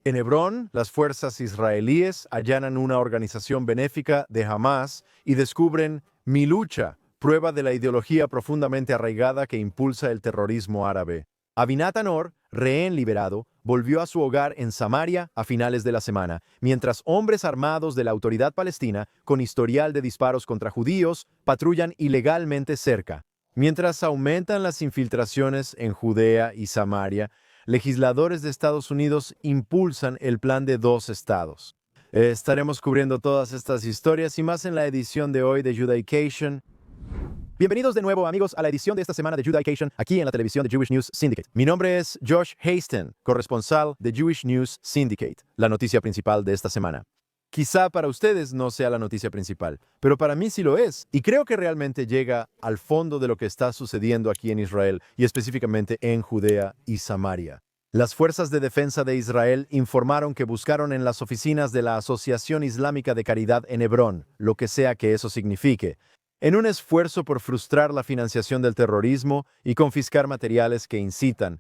En Hebrón, las fuerzas israelíes allanan una organización benéfica de Hamás y descubren Mi Lucha, prueba de la ideología profundamente arraigada que impulsa el terrorismo árabe. Avinat Anor, rehén liberado, volvió a su hogar en Samaria a finales de la semana, mientras hombres armados de la autoridad palestina, con historial de disparos contra judíos, patrullan ilegalmente cerca. Mientras aumentan las infiltraciones en Judea y Samaria, legisladores de Estados Unidos impulsan el plan de 2 estados. Estaremos cubriendo todas estas historias y más en la edición de hoy de Judaization. Bienvenidos de nuevo, amigos, a la edición de esta semana de Judaization, aquí en la televisión de Jewish News Syndicate. Mi nombre es Josh Hasten, corresponsal de Jewish News Syndicate, la noticia principal de esta semana. Quizá para ustedes no sea la noticia principal, pero para mí sí lo es, y creo que realmente llega al fondo de lo que está sucediendo aquí en Israel, y específicamente en Judea y Samaria. Las fuerzas de defensa de Israel informaron que buscaron en las oficinas de la Asociación Islámica de Caridad en Hebrón, lo que sea que eso signifique, en un esfuerzo por frustrar la financiación del terrorismo y confiscar materiales que incitan.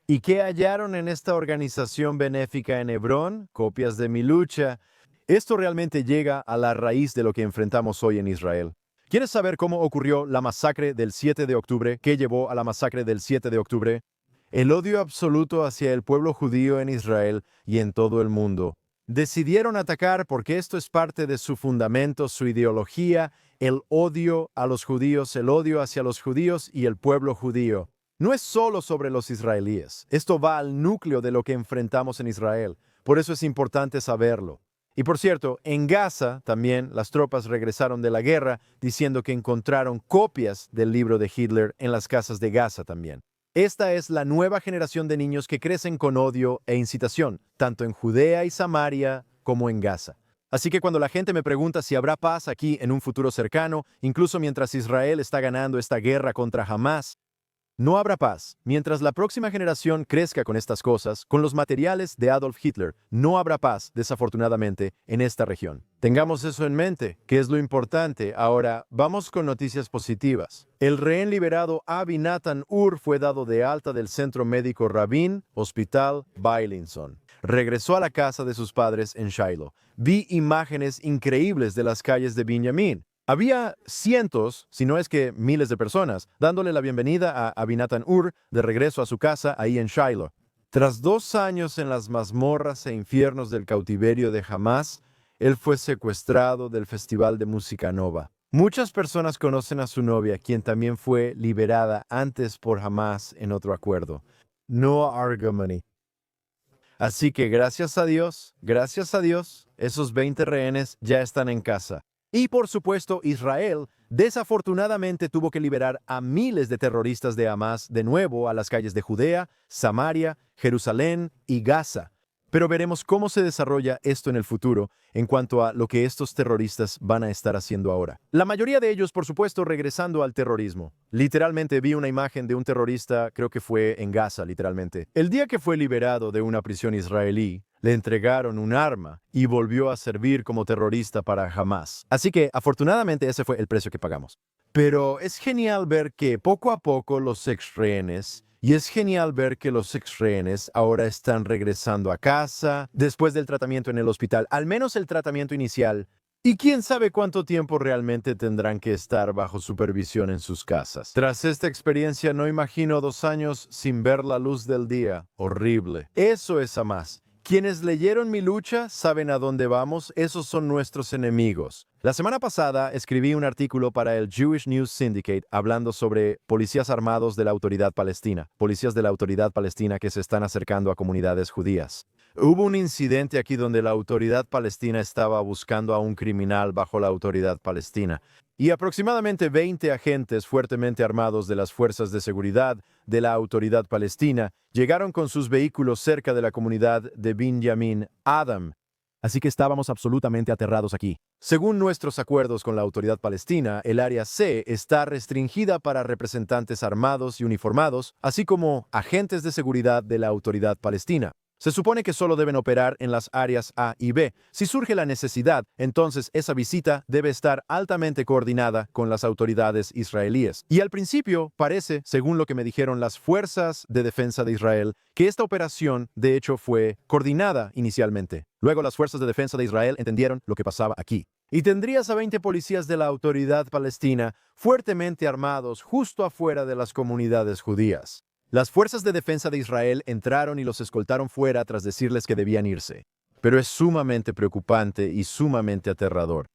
¿Y qué hallaron en esta organización benéfica en Hebrón? Copias de Mi Lucha. Esto realmente llega a la raíz de lo que enfrentamos hoy en Israel. ¿Quieres saber cómo ocurrió la masacre del 7 de octubre? ¿Qué llevó a la masacre del 7 de octubre? El odio absoluto hacia el pueblo judío en Israel y en todo el mundo. Decidieron atacar porque esto es parte de su fundamento, su ideología, el odio a los judíos, el odio hacia los judíos y el pueblo judío. No es solo sobre los israelíes. Esto va al núcleo de lo que enfrentamos en Israel. Por eso es importante saberlo. Y por cierto, en Gaza también las tropas regresaron de la guerra diciendo que encontraron copias del libro de Hitler en las casas de Gaza también. Esta es la nueva generación de niños que crecen con odio e incitación, tanto en Judea y Samaria como en Gaza. Así que cuando la gente me pregunta si habrá paz aquí en un futuro cercano, incluso mientras Israel está ganando esta guerra contra Hamás, no habrá paz. Mientras la próxima generación crezca con estas cosas, con los materiales de Adolf Hitler, no habrá paz, desafortunadamente, en esta región. Tengamos eso en mente, que es lo importante. Ahora, vamos con noticias positivas. El rehén liberado Avi Nathan Ur fue dado de alta del centro médico Rabin Hospital Beilinson. Regresó a la casa de sus padres en Shiloh. Vi imágenes increíbles de las calles de Binyamin. Había cientos, si no es que miles de personas, dándole la bienvenida a Avinatan Ur de regreso a su casa ahí en Shiloh. Tras 2 años en las mazmorras e infiernos del cautiverio de Hamás, él fue secuestrado del Festival de Música Nova. Muchas personas conocen a su novia, quien también fue liberada antes por Hamás en otro acuerdo. Noah Argamani. Así que gracias a Dios, esos 20 rehenes ya están en casa. Y por supuesto, Israel desafortunadamente tuvo que liberar a miles de terroristas de Hamás de nuevo a las calles de Judea, Samaria, Jerusalén y Gaza. Pero veremos cómo se desarrolla esto en el futuro en cuanto a lo que estos terroristas van a estar haciendo ahora. La mayoría de ellos, por supuesto, regresando al terrorismo. Literalmente vi una imagen de un terrorista, creo que fue en Gaza, literalmente. El día que fue liberado de una prisión israelí, le entregaron un arma y volvió a servir como terrorista para Hamás. Así que, afortunadamente, ese fue el precio que pagamos. Pero es genial ver que poco a poco los exrehenes ahora están regresando a casa después del tratamiento en el hospital, al menos el tratamiento inicial. Y quién sabe cuánto tiempo realmente tendrán que estar bajo supervisión en sus casas. Tras esta experiencia, no imagino 2 años sin ver la luz del día. Horrible. Eso es Hamás. Quienes leyeron Mi Lucha saben a dónde vamos, esos son nuestros enemigos. La semana pasada escribí un artículo para el Jewish News Syndicate hablando sobre policías armados de la autoridad palestina, policías de la autoridad palestina que se están acercando a comunidades judías. Hubo un incidente aquí donde la autoridad palestina estaba buscando a un criminal bajo la autoridad palestina. Y aproximadamente 20 agentes fuertemente armados de las fuerzas de seguridad de la autoridad palestina llegaron con sus vehículos cerca de la comunidad de Binyamin Adam. Así que estábamos absolutamente aterrados aquí. Según nuestros acuerdos con la autoridad palestina, el área C está restringida para representantes armados y uniformados, así como agentes de seguridad de la autoridad palestina. Se supone que solo deben operar en las áreas A y B. Si surge la necesidad, entonces esa visita debe estar altamente coordinada con las autoridades israelíes. Y al principio parece, según lo que me dijeron las fuerzas de defensa de Israel, que esta operación, de hecho, fue coordinada inicialmente. Luego las fuerzas de defensa de Israel entendieron lo que pasaba aquí. Y tendrías a 20 policías de la autoridad palestina fuertemente armados justo afuera de las comunidades judías. Las fuerzas de defensa de Israel entraron y los escoltaron fuera tras decirles que debían irse. Pero es sumamente preocupante y sumamente aterrador.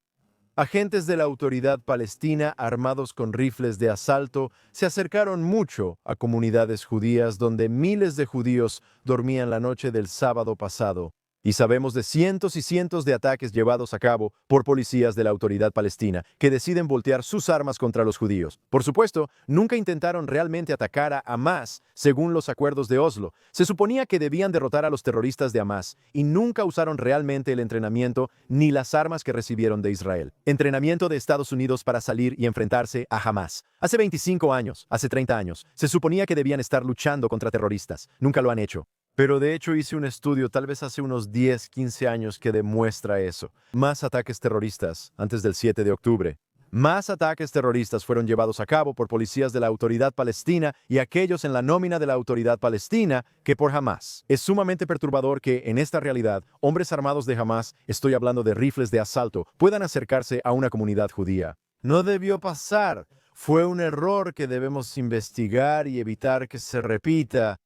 Agentes de la autoridad palestina armados con rifles de asalto se acercaron mucho a comunidades judías donde miles de judíos dormían la noche del sábado pasado. Y sabemos de cientos y cientos de ataques llevados a cabo por policías de la autoridad palestina que deciden voltear sus armas contra los judíos. Por supuesto, nunca intentaron realmente atacar a Hamás, según los acuerdos de Oslo. Se suponía que debían derrotar a los terroristas de Hamás y nunca usaron realmente el entrenamiento ni las armas que recibieron de Israel. Entrenamiento de Estados Unidos para salir y enfrentarse a Hamás. Hace 25 años, hace 30 años, se suponía que debían estar luchando contra terroristas. Nunca lo han hecho. Pero de hecho hice un estudio tal vez hace unos 10, 15 años que demuestra eso. Más ataques terroristas antes del 7 de octubre. Más ataques terroristas fueron llevados a cabo por policías de la autoridad palestina y aquellos en la nómina de la autoridad palestina que por Hamás. Es sumamente perturbador que, en esta realidad, hombres armados de Hamás, estoy hablando de rifles de asalto, puedan acercarse a una comunidad judía. No debió pasar. Fue un error que debemos investigar y evitar que se repita.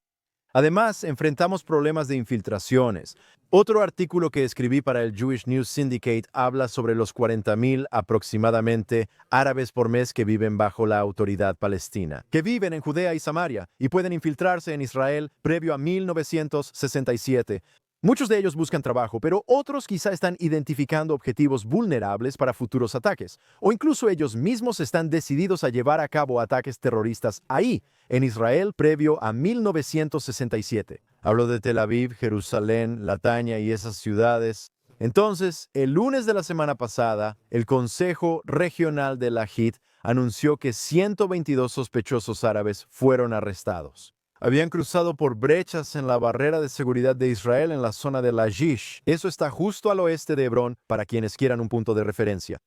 Además, enfrentamos problemas de infiltraciones. Otro artículo que escribí para el Jewish News Syndicate habla sobre los 40,000 aproximadamente árabes por mes que viven bajo la autoridad palestina, que viven en Judea y Samaria y pueden infiltrarse en Israel previo a 1967. Muchos de ellos buscan trabajo, pero otros quizá están identificando objetivos vulnerables para futuros ataques, o incluso ellos mismos están decididos a llevar a cabo ataques terroristas ahí, en Israel, previo a 1967. Hablo de Tel Aviv, Jerusalén, Latania y esas ciudades. Entonces, el lunes de la semana pasada, el Consejo Regional de Lajit anunció que 122 sospechosos árabes fueron arrestados. Habían cruzado por brechas en la barrera de seguridad de Israel en la zona de Lajish. Eso está justo al oeste de Hebrón, para quienes quieran un punto de referencia.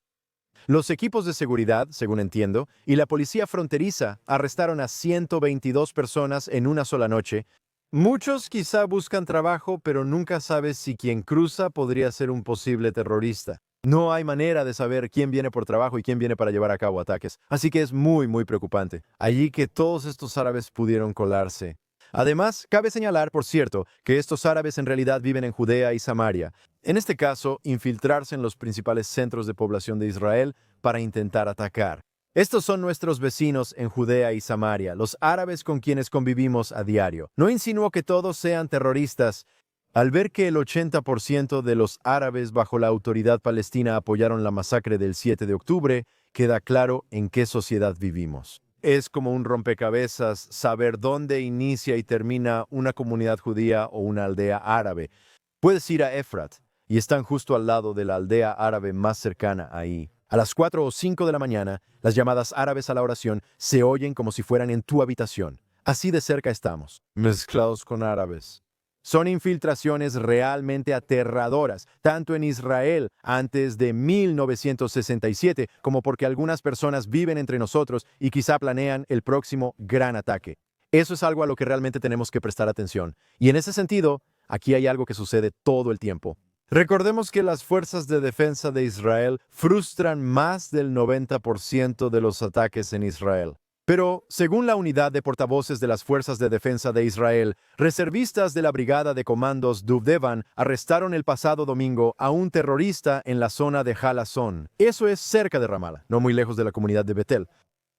Los equipos de seguridad, según entiendo, y la policía fronteriza arrestaron a 122 personas en una sola noche. Muchos quizá buscan trabajo, pero nunca sabes si quien cruza podría ser un posible terrorista. No hay manera de saber quién viene por trabajo y quién viene para llevar a cabo ataques. Así que es muy, muy preocupante. Allí que todos estos árabes pudieron colarse. Además, cabe señalar, por cierto, que estos árabes en realidad viven en Judea y Samaria. En este caso, infiltrarse en los principales centros de población de Israel para intentar atacar. Estos son nuestros vecinos en Judea y Samaria, los árabes con quienes convivimos a diario. No insinuo que todos sean terroristas. Al ver que el 80% de los árabes bajo la autoridad palestina apoyaron la masacre del 7 de octubre, queda claro en qué sociedad vivimos. Es como un rompecabezas saber dónde inicia y termina una comunidad judía o una aldea árabe. Puedes ir a Efrat, y están justo al lado de la aldea árabe más cercana ahí. A las 4 o 5 de la mañana, las llamadas árabes a la oración se oyen como si fueran en tu habitación. Así de cerca estamos, mezclados con árabes. Son infiltraciones realmente aterradoras, tanto en Israel antes de 1967, como porque algunas personas viven entre nosotros y quizá planean el próximo gran ataque. Eso es algo a lo que realmente tenemos que prestar atención. Y en ese sentido, aquí hay algo que sucede todo el tiempo. Recordemos que las fuerzas de defensa de Israel frustran más del 90% de los ataques en Israel. Pero, según la unidad de portavoces de las Fuerzas de Defensa de Israel, reservistas de la Brigada de Comandos Duvdevan arrestaron el pasado domingo a un terrorista en la zona de Halazón. Eso es cerca de Ramallah, no muy lejos de la comunidad de Betel.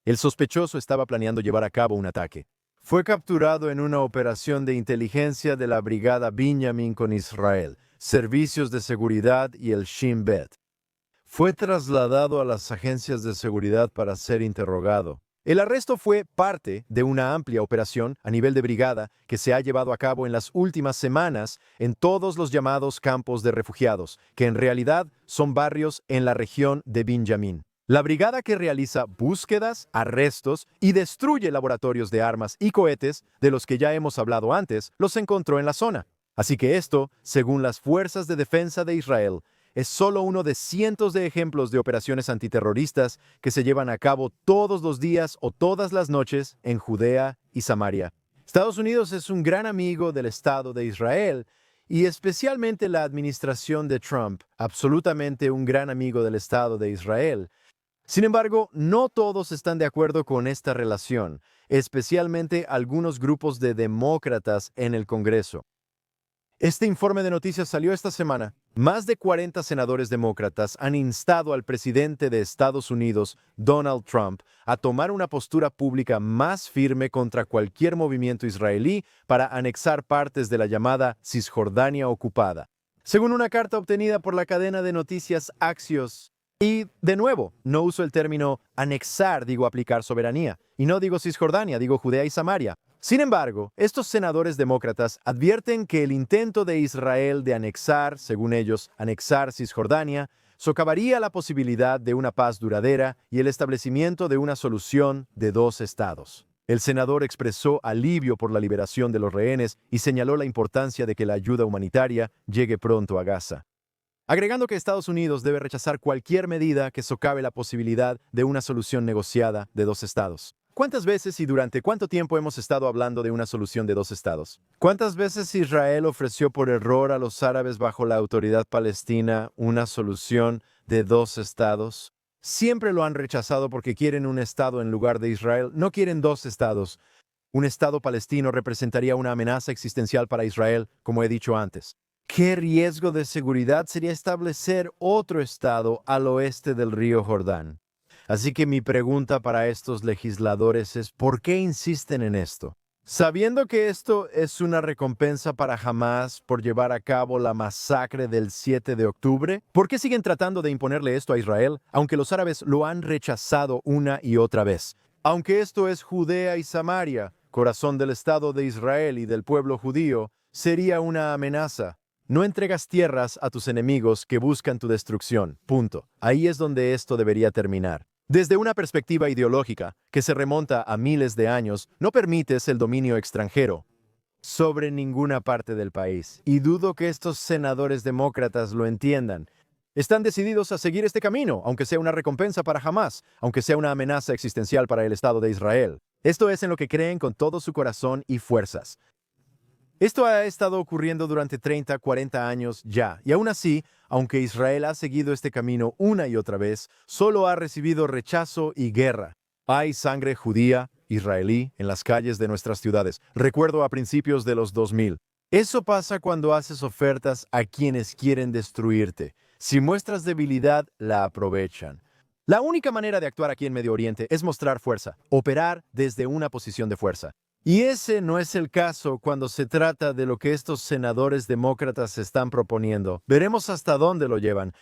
El sospechoso estaba planeando llevar a cabo un ataque. Fue capturado en una operación de inteligencia de la Brigada Binyamin con Israel, Servicios de Seguridad y el Shin Bet. Fue trasladado a las agencias de seguridad para ser interrogado. El arresto fue parte de una amplia operación a nivel de brigada que se ha llevado a cabo en las últimas semanas en todos los llamados campos de refugiados, que en realidad son barrios en la región de Binyamin. La brigada que realiza búsquedas, arrestos y destruye laboratorios de armas y cohetes, de los que ya hemos hablado antes, los encontró en la zona. Así que esto, según las Fuerzas de Defensa de Israel, es solo uno de cientos de ejemplos de operaciones antiterroristas que se llevan a cabo todos los días o todas las noches en Judea y Samaria. Estados Unidos es un gran amigo del Estado de Israel y especialmente la administración de Trump, absolutamente un gran amigo del Estado de Israel. Sin embargo, no todos están de acuerdo con esta relación, especialmente algunos grupos de demócratas en el Congreso. Este informe de noticias salió esta semana. Más de 40 senadores demócratas han instado al presidente de Estados Unidos, Donald Trump, a tomar una postura pública más firme contra cualquier movimiento israelí para anexar partes de la llamada Cisjordania ocupada. Según una carta obtenida por la cadena de noticias Axios, y, de nuevo, no uso el término anexar, digo aplicar soberanía, y no digo Cisjordania, digo Judea y Samaria. Sin embargo, estos senadores demócratas advierten que el intento de Israel de anexar, según ellos, anexar Cisjordania, socavaría la posibilidad de una paz duradera y el establecimiento de una solución de dos estados. El senador expresó alivio por la liberación de los rehenes y señaló la importancia de que la ayuda humanitaria llegue pronto a Gaza, agregando que Estados Unidos debe rechazar cualquier medida que socave la posibilidad de una solución negociada de dos estados. ¿Cuántas veces y durante cuánto tiempo hemos estado hablando de una solución de dos estados? ¿Cuántas veces Israel ofreció por error a los árabes bajo la autoridad palestina una solución de dos estados? Siempre lo han rechazado porque quieren un estado en lugar de Israel, no quieren dos estados. Un estado palestino representaría una amenaza existencial para Israel, como he dicho antes. ¿Qué riesgo de seguridad sería establecer otro estado al oeste del río Jordán? Así que mi pregunta para estos legisladores es, ¿por qué insisten en esto? Sabiendo que esto es una recompensa para Hamás por llevar a cabo la masacre del 7 de octubre, ¿por qué siguen tratando de imponerle esto a Israel, aunque los árabes lo han rechazado una y otra vez? Aunque esto es Judea y Samaria, corazón del Estado de Israel y del pueblo judío, sería una amenaza. No entregas tierras a tus enemigos que buscan tu destrucción. Punto. Ahí es donde esto debería terminar. Desde una perspectiva ideológica que se remonta a miles de años, no permites el dominio extranjero sobre ninguna parte del país. Y dudo que estos senadores demócratas lo entiendan. Están decididos a seguir este camino, aunque sea una recompensa para Hamás, aunque sea una amenaza existencial para el Estado de Israel. Esto es en lo que creen con todo su corazón y fuerzas. Esto ha estado ocurriendo durante 30, 40 años ya, y aún así, aunque Israel ha seguido este camino una y otra vez, solo ha recibido rechazo y guerra. Hay sangre judía, israelí, en las calles de nuestras ciudades. Recuerdo a principios de los 2000. Eso pasa cuando haces ofertas a quienes quieren destruirte. Si muestras debilidad, la aprovechan. La única manera de actuar aquí en Medio Oriente es mostrar fuerza, operar desde una posición de fuerza. Y ese no es el caso cuando se trata de lo que estos senadores demócratas están proponiendo. Veremos hasta dónde lo llevan.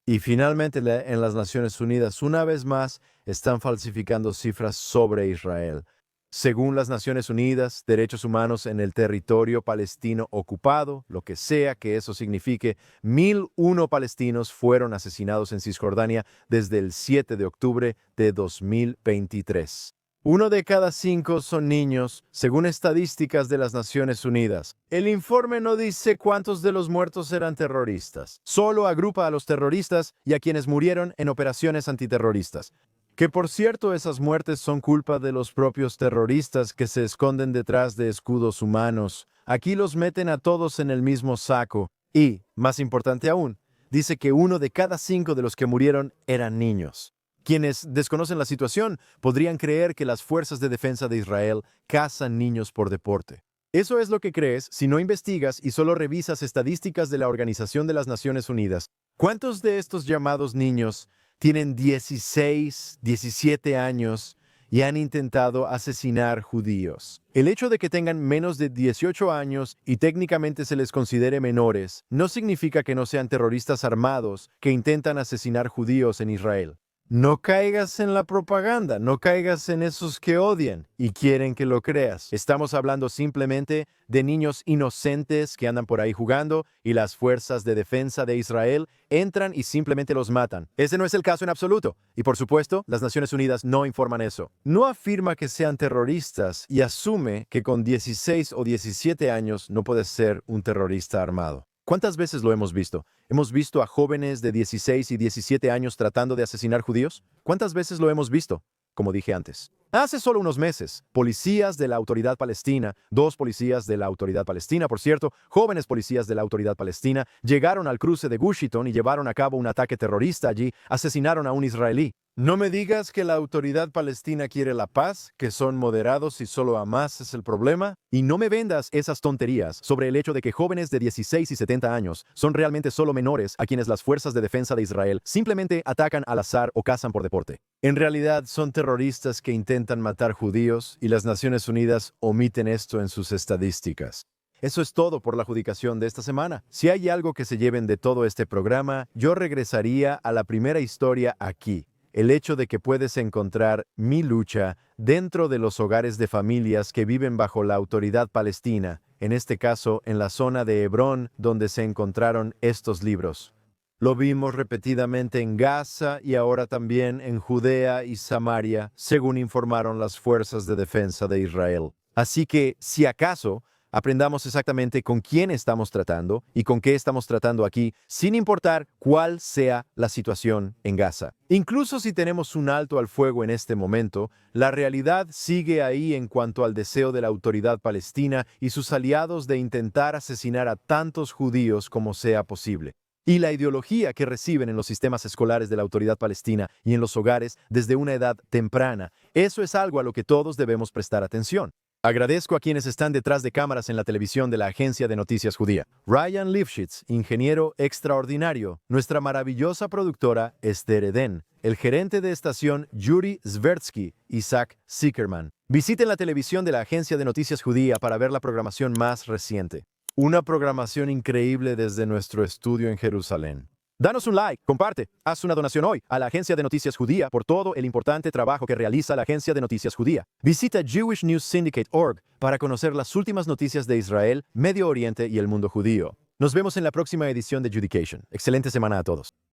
Y finalmente, en las Naciones Unidas, una vez más, están falsificando cifras sobre Israel. Según las Naciones Unidas, derechos humanos en el territorio palestino ocupado, lo que sea que eso signifique, 1,001 palestinos fueron asesinados en Cisjordania desde el 7 de octubre de 2023. 1 de cada 5 son niños, según estadísticas de las Naciones Unidas. El informe no dice cuántos de los muertos eran terroristas. Solo agrupa a los terroristas y a quienes murieron en operaciones antiterroristas. Que por cierto, esas muertes son culpa de los propios terroristas que se esconden detrás de escudos humanos. Aquí los meten a todos en el mismo saco. Y, más importante aún, dice que 1 de cada 5 de los que murieron eran niños. Quienes desconocen la situación podrían creer que las fuerzas de defensa de Israel cazan niños por deporte. Eso es lo que crees si no investigas y solo revisas estadísticas de la Organización de las Naciones Unidas. ¿Cuántos de estos llamados niños tienen 16, 17 años y han intentado asesinar judíos? El hecho de que tengan menos de 18 años y técnicamente se les considere menores no significa que no sean terroristas armados que intentan asesinar judíos en Israel. No caigas en la propaganda, no caigas en esos que odian y quieren que lo creas. Estamos hablando simplemente de niños inocentes que andan por ahí jugando y las fuerzas de defensa de Israel entran y simplemente los matan. Ese no es el caso en absoluto. Y por supuesto, las Naciones Unidas no informan eso. No afirma que sean terroristas y asume que con 16 o 17 años no puedes ser un terrorista armado. ¿Cuántas veces lo hemos visto? ¿Hemos visto a jóvenes de 16 y 17 años tratando de asesinar judíos? ¿Cuántas veces lo hemos visto? Como dije antes. Hace solo unos meses, policías de la Autoridad Palestina, 2 policías de la Autoridad Palestina, por cierto, jóvenes policías de la Autoridad Palestina, llegaron al cruce de Gush Eton y llevaron a cabo un ataque terrorista allí, asesinaron a un israelí. No me digas que la Autoridad Palestina quiere la paz, que son moderados y solo Hamás es el problema. Y no me vendas esas tonterías sobre el hecho de que jóvenes de 16 y 70 años son realmente solo menores a quienes las fuerzas de defensa de Israel simplemente atacan al azar o cazan por deporte. En realidad son terroristas que intentan matar judíos y las Naciones Unidas omiten esto en sus estadísticas. Eso es todo por la adjudicación de esta semana. Si hay algo que se lleven de todo este programa, yo regresaría a la primera historia aquí. El hecho de que puedes encontrar mi lucha dentro de los hogares de familias que viven bajo la autoridad palestina, en este caso en la zona de Hebrón donde se encontraron estos libros. Lo vimos repetidamente en Gaza y ahora también en Judea y Samaria, según informaron las fuerzas de defensa de Israel. Así que, si acaso, aprendamos exactamente con quién estamos tratando y con qué estamos tratando aquí, sin importar cuál sea la situación en Gaza. Incluso si tenemos un alto al fuego en este momento, la realidad sigue ahí en cuanto al deseo de la autoridad palestina y sus aliados de intentar asesinar a tantos judíos como sea posible. Y la ideología que reciben en los sistemas escolares de la autoridad palestina y en los hogares desde una edad temprana, eso es algo a lo que todos debemos prestar atención. Agradezco a quienes están detrás de cámaras en la televisión de la Agencia de Noticias Judía. Ryan Lifshitz, ingeniero extraordinario. Nuestra maravillosa productora Esther Eden. El gerente de estación Yuri Zvertsky, Isaac Zickerman. Visiten la televisión de la Agencia de Noticias Judía para ver la programación más reciente. Una programación increíble desde nuestro estudio en Jerusalén. Danos un like, comparte, haz una donación hoy a la Agencia de Noticias Judía por todo el importante trabajo que realiza la Agencia de Noticias Judía. Visita jewishnewssyndicate.org para conocer las últimas noticias de Israel, Medio Oriente y el mundo judío. Nos vemos en la próxima edición de Judication. Excelente semana a todos.